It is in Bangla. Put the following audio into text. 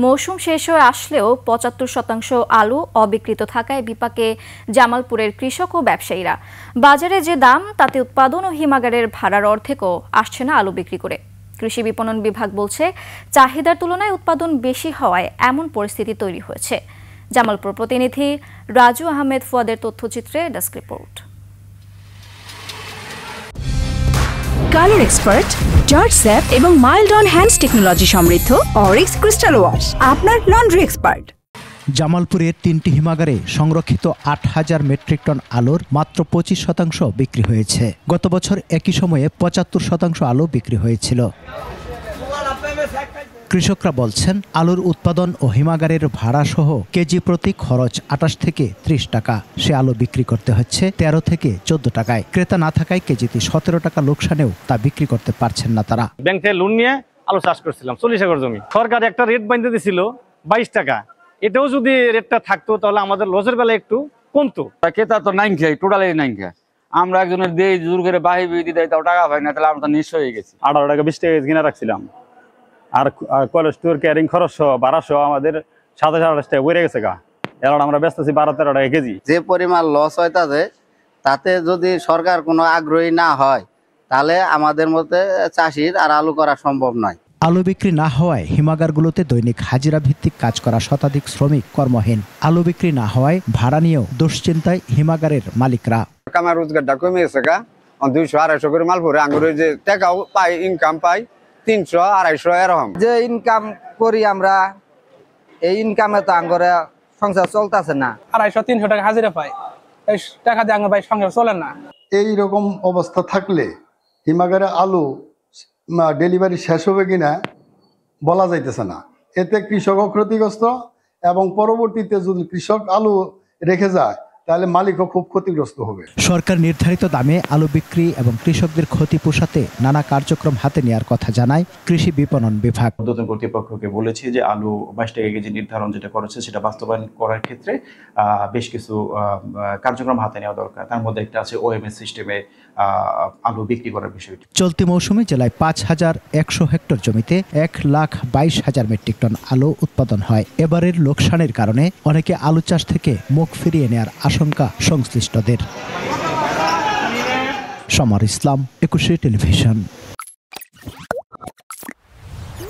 মৌসুম শেষ হয়ে আসলেও ৭৫% আলু অবিক্রিত থাকায় বিপাকে জামালপুরের কৃষক ও ব্যবসায়ীরা। বাজারে যে দাম তাতে উৎপাদন ও হিমাগারের ভাড়ার অর্ধেকও আসছে না আলু বিক্রি করে। কৃষি বিপণন বিভাগ বলছে, চাহিদার তুলনায় উৎপাদন বেশি হওয়ায় এমন পরিস্থিতি তৈরি হয়েছে। জামালপুর প্রতিনিধি রাজু আহমেদ ফুয়াদের তথ্যচিত্রে desk report. Colour expert, George স্যাপ এবং মাইল্ড অন হ্যান্ডস টেকনোলজি সমৃদ্ধ অরিক্স ক্রিস্টাল ওয়াশ আপনার লন্ড্রি এক্সপার্ট। জামালপুরের ৩টি হিমাগারে সংরক্ষিত ৮,০০০ মেট্রিক টন আলুর মাত্র ২৫% বিক্রি হয়েছে। গত বছর একই সময়ে ৭৫% আলু বিক্রি হয়েছিল। কৃষকরা বলছেন, আলুর উৎপাদন ও হিমাগারের ভাড়া সহ কেজি প্রতি খরচ ২৮ থেকে ৩০ টাকা। সে আলু বিক্রি করতে হচ্ছে ১৩ থেকে ১৪ টাকায়। ক্রেতা না থাকায় কেজিতে ১৭ টাকা লোকসানেও তা বিক্রি করতে পারছেন না তারা। ব্যাংক থেকে লোন নিয়ে আলু চাষ করছিলাম ৪০ একর জমি। সরকার একটা রেট বাঁধতে দিছিল ২২ টাকা। এটাও যদি রেটটা থাকতো তাহলে আমাদের লসের বেলা একটু কমতো। ক্রেতা তো নাই খাই, টোটালি নাই খাই। আমরা একজনের দিয়ে জোর করে বাহি বিধি দেয়, তাও টাকা পাই না, তাহলে আমরা তো নিঃস্ব হয়ে গেছি। ১৮ টাকা ২০ টাকা কিনে রাখছিলাম, আর কলেজ স্টোর ক্যারিং খরচ সহ ভাড়া সহ আমাদের ২৭-২৮ টাকা বেড়ে গেছে গা। এবার আমরা বেচতেছি ১২-১৩ টাকা কেজি। যে পরিমাণ লস হয় তাতে যদি সরকার কোনো আগ্রহী না হয় তাহলে আমাদের মধ্যে চাষির আর আলু করা সম্ভব নয়। আলু বিক্রি না হওয়ায় হিমাগারগুলোতে দৈনিক হাজিরা ভিত্তিক কাজ করা শতাধিক শ্রমিক কর্মহীন। আলু বিক্রি না হওয়ায় ভাড়া নিয়েও দুশ্চিন্তায় হিমাগারের মালিকরা। কামার রোজগারটা কমে গেছে গা, ২০০-২৫০ করে মাল ভরে আঙুরের যে টাকাও পাই, ইনকাম পাই ৩০০-২৫০ এরকম। যে ইনকাম করি আমরা, এই ইনকামে তো আঙ্গরে সংসার চলতেছে না। ২৫০-৩০০ টাকা হাজিরা পাই, এই টাকা দিয়ে আঙ্গর ভাই সংসার চলে না। এই রকম অবস্থা থাকলে হিমাগারে আলু ডেলিভারি শেষ হবে কিনা বলা যাইতেছে না। এতে কৃষকও ক্ষতিগ্রস্ত এবং পরবর্তীতে যদি কৃষক আলু রেখে যায় তাহলে মালিকও খুব ক্ষতিগ্রস্ত হবে। সরকার নির্ধারিত দামে আলু বিক্রি এবং কৃষকদের ক্ষতি পোষাতে নানা কার্যক্রম হাতে নেওয়ার কথা জানায় কৃষি বিপণন বিভাগ। ঊর্ধ্বতন কর্তৃপক্ষকে বলেছি যে আলু ২২ টাকা কেজি নির্ধারণ যেটা করেছে সেটা বাস্তবায়ন করার ক্ষেত্রে বেশ কিছু কার্যক্রম হাতে নেওয়া দরকার। তার মধ্যে একটা আছে ওএমএস সিস্টেমে আলু বিক্রি করার বিষয়টি। চলতি মৌসুমে জেলায় ৫,১০০ হেক্টর জমিতে ১,২২,০০০ মেট্রিক টন আলু উৎপাদন হয়। এবারের লোকসানের কারণে অনেকে আলু চাষ থেকে মুখ ফিরিয়ে নেওয়ার আশঙ্কা সংশ্লিষ্টদের। সমর ইসলাম, ২১ টেলিভিশন।